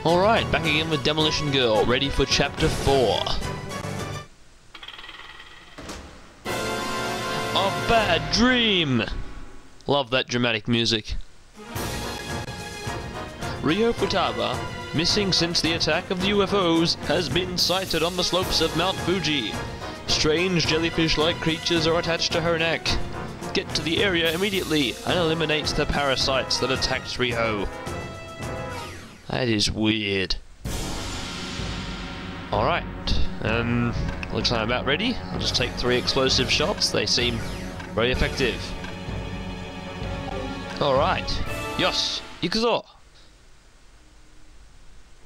Alright, back again with Demolition Girl, ready for Chapter 4. A bad dream! Love that dramatic music. Ryo Futaba, missing since the attack of the UFOs, has been sighted on the slopes of Mount Fuji. Strange jellyfish-like creatures are attached to her neck. Get to the area immediately and eliminate the parasites that attacked Ryo. That is weird. Alright, looks like I'm about ready. I'll just take 3 explosive shots. They seem very effective. Alright, Yos, Ikuzo!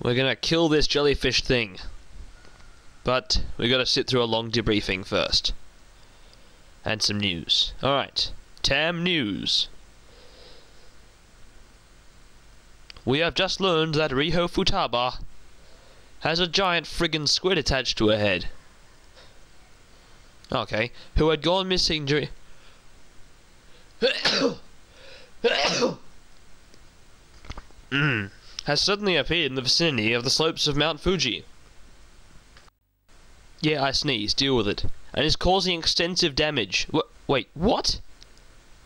We're gonna kill this jellyfish thing. But we gotta sit through a long debriefing first. And some news. Alright, Tam News. We have just learned that Ryo Futaba has a giant friggin' squid attached to her head. Okay, who had gone missing during... has suddenly appeared in the vicinity of the slopes of Mount Fuji. Yeah, I sneezed, deal with it. And is causing extensive damage. Wait, what?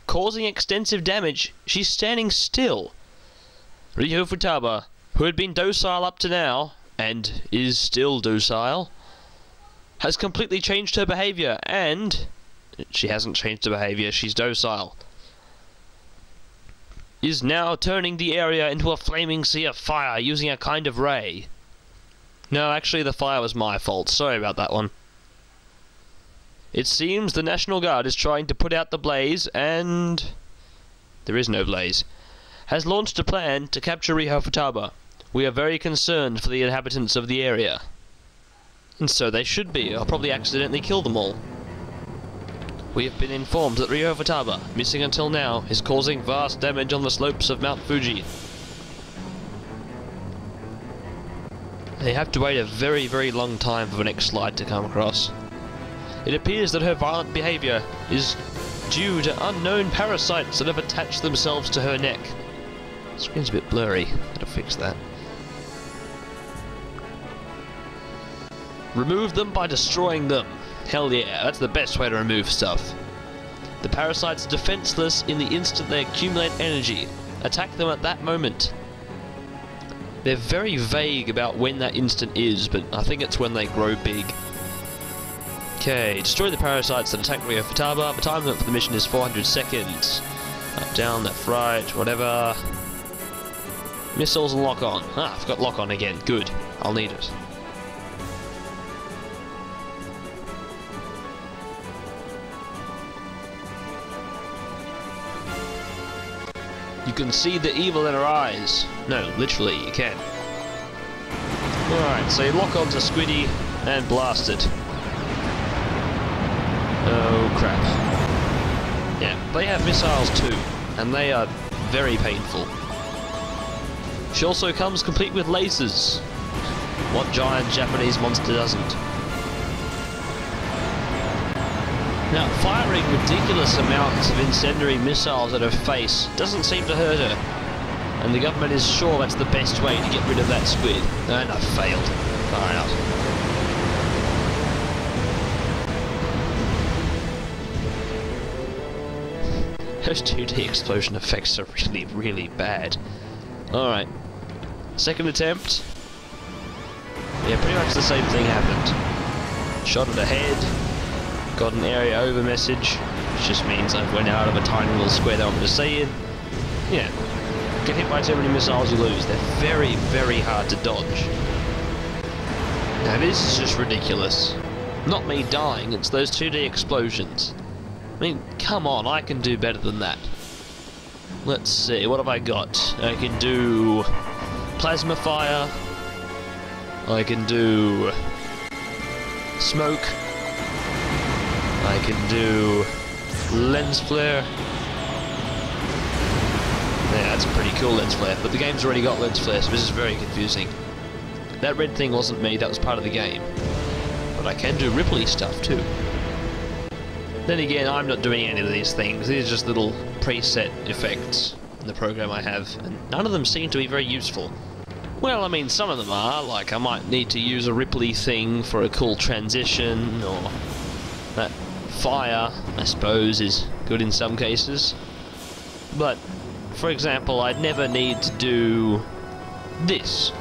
Causing extensive damage? She's standing still. Ryo Futaba, who had been docile up to now, and is still docile, has completely changed her behaviour, and... she hasn't changed her behaviour, she's docile. Is now turning the area into a flaming sea of fire using a kind of ray. No, actually the fire was my fault, sorry about that one. It seems the National Guard is trying to put out the blaze, and... there is no blaze. Has launched a plan to capture Ryo Futaba. We are very concerned for the inhabitants of the area. And so they should be. I'll probably accidentally kill them all. We have been informed that Ryo Futaba, missing until now, is causing vast damage on the slopes of Mount Fuji. They have to wait a very, very long time for the next slide to come across. It appears that her violent behaviour is due to unknown parasites that have attached themselves to her neck. The screen's a bit blurry. Gotta fix that. Remove them by destroying them. Hell yeah, that's the best way to remove stuff. The parasites are defenseless in the instant they accumulate energy. Attack them at that moment. They're very vague about when that instant is, but I think it's when they grow big. Okay, destroy the parasites that attack Ryo Futaba. The time limit for the mission is 400 seconds. Up, down, left, right, whatever. Missiles and lock on. Ah, I've got lock on again. Good. I'll need it. You can see the evil in her eyes. No, literally, you can. Alright, so you lock onto Squiddy and blast it. Oh crap. Yeah, they have missiles too, and they are very painful. She also comes complete with lasers. What giant Japanese monster doesn't? Now, firing ridiculous amounts of incendiary missiles at her face doesn't seem to hurt her. And the government is sure that's the best way to get rid of that squid. And I've failed. Far out. Those 2D explosion effects are really, really bad. Alright. Second attempt. Yeah, pretty much the same thing happened. Shot at the head. Got an area over message. Which just means I went out of a tiny little square that I wanted to see in. Yeah. Get hit by too many missiles, you lose. They're very, very hard to dodge. Now this is just ridiculous. Not me dying, it's those 2D explosions. I mean, come on, I can do better than that. Let's see, what have I got? I can do plasma fire. I can do smoke. I can do lens flare. Yeah, that's a pretty cool lens flare, but the game's already got lens flare, so this is very confusing. That red thing wasn't me, that was part of the game. But I can do Ripley stuff too. Then again, I'm not doing any of these things, these are just little preset effects in the program I have, and none of them seem to be very useful. Well, I mean, some of them are. Like, I might need to use a Ripley thing for a cool transition, or that fire, I suppose, is good in some cases. But, for example, I'd never need to do this.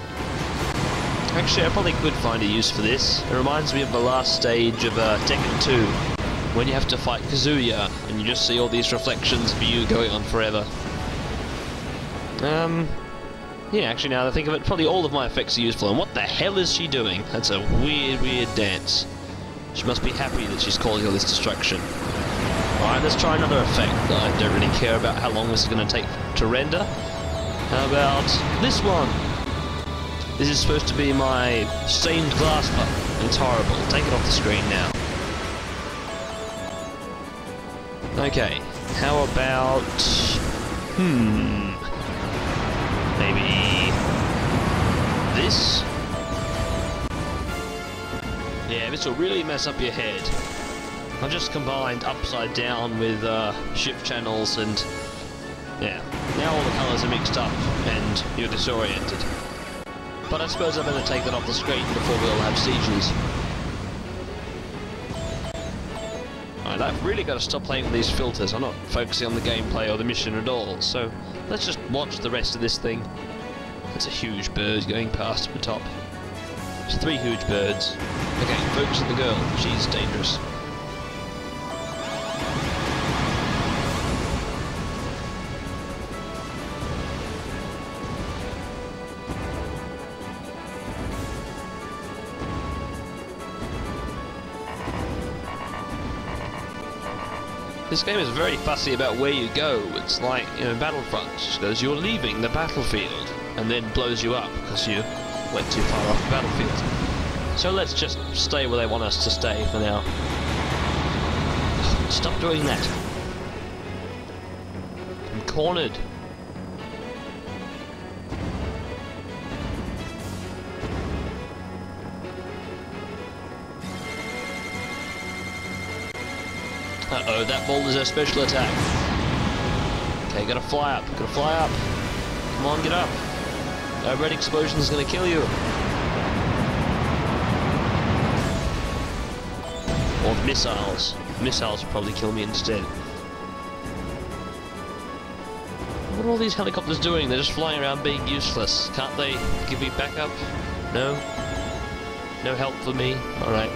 Actually, I probably could find a use for this. It reminds me of the last stage of Tekken 2, when you have to fight Kazuya, and you just see all these reflections of you going on forever. Yeah, actually, now that I think of it, probably all of my effects are useful. And what the hell is she doing? That's a weird, weird dance. She must be happy that she's causing all this destruction. Alright, let's try another effect. I don't really care about how long this is going to take to render. How about this one? This is supposed to be my stained glass button. It's horrible. Take it off the screen now. Okay, how about... maybe... this? Yeah, this will really mess up your head. I've just combined upside down with shift channels and... yeah, now all the colours are mixed up and you're disoriented. But I suppose I better take that off the screen before we all have seizures. Alright, I've really got to stop playing with these filters. I'm not focusing on the gameplay or the mission at all, so let's just watch the rest of this thing. It's a huge bird going past at the top. There's 3 huge birds. Okay, focus on the girl. She's dangerous. This game is very fussy about where you go. It's like, you know, Battlefront. It just goes, you're leaving the battlefield, and then blows you up because you went too far off the battlefield. So let's just stay where they want us to stay for now. Stop doing that. I'm cornered. Uh-oh, that ball is a special attack. Okay, gotta fly up, gotta fly up. Come on, get up. A red explosion is gonna kill you. Or missiles. Missiles will probably kill me instead. What are all these helicopters doing? They're just flying around being useless. Can't they give me backup? No? No help for me? Alright.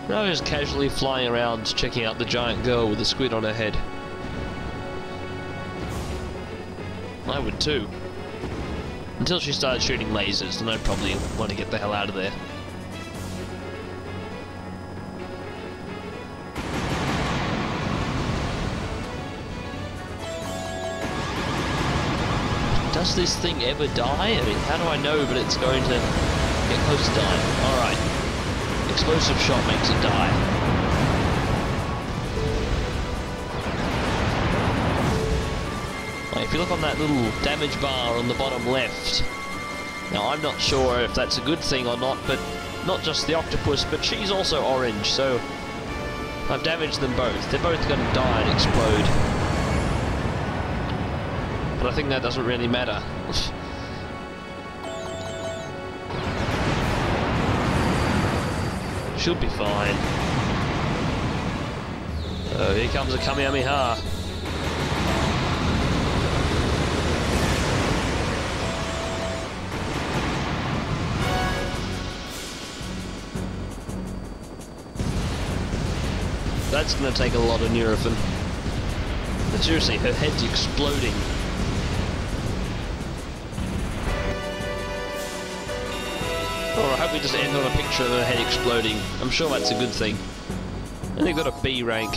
Now just casually flying around checking out the giant girl with the squid on her head. I would too. Until she started shooting lasers, then I'd probably want to get the hell out of there. Does this thing ever die? I mean, how do I know that it's going to get close to dying? Alright. Explosive shot makes it die. If you look on that little damage bar on the bottom left, now I'm not sure if that's a good thing or not, but not just the octopus, but she's also orange, so I've damaged them both. They're both going to die and explode. But I think that doesn't really matter. Should be fine. Oh, here comes a Kamehameha. That's going to take a lot of Nurofen. But seriously, her head's exploding. Or I hope we just end on a picture of her head exploding. I'm sure that's a good thing. And they've got a B rank.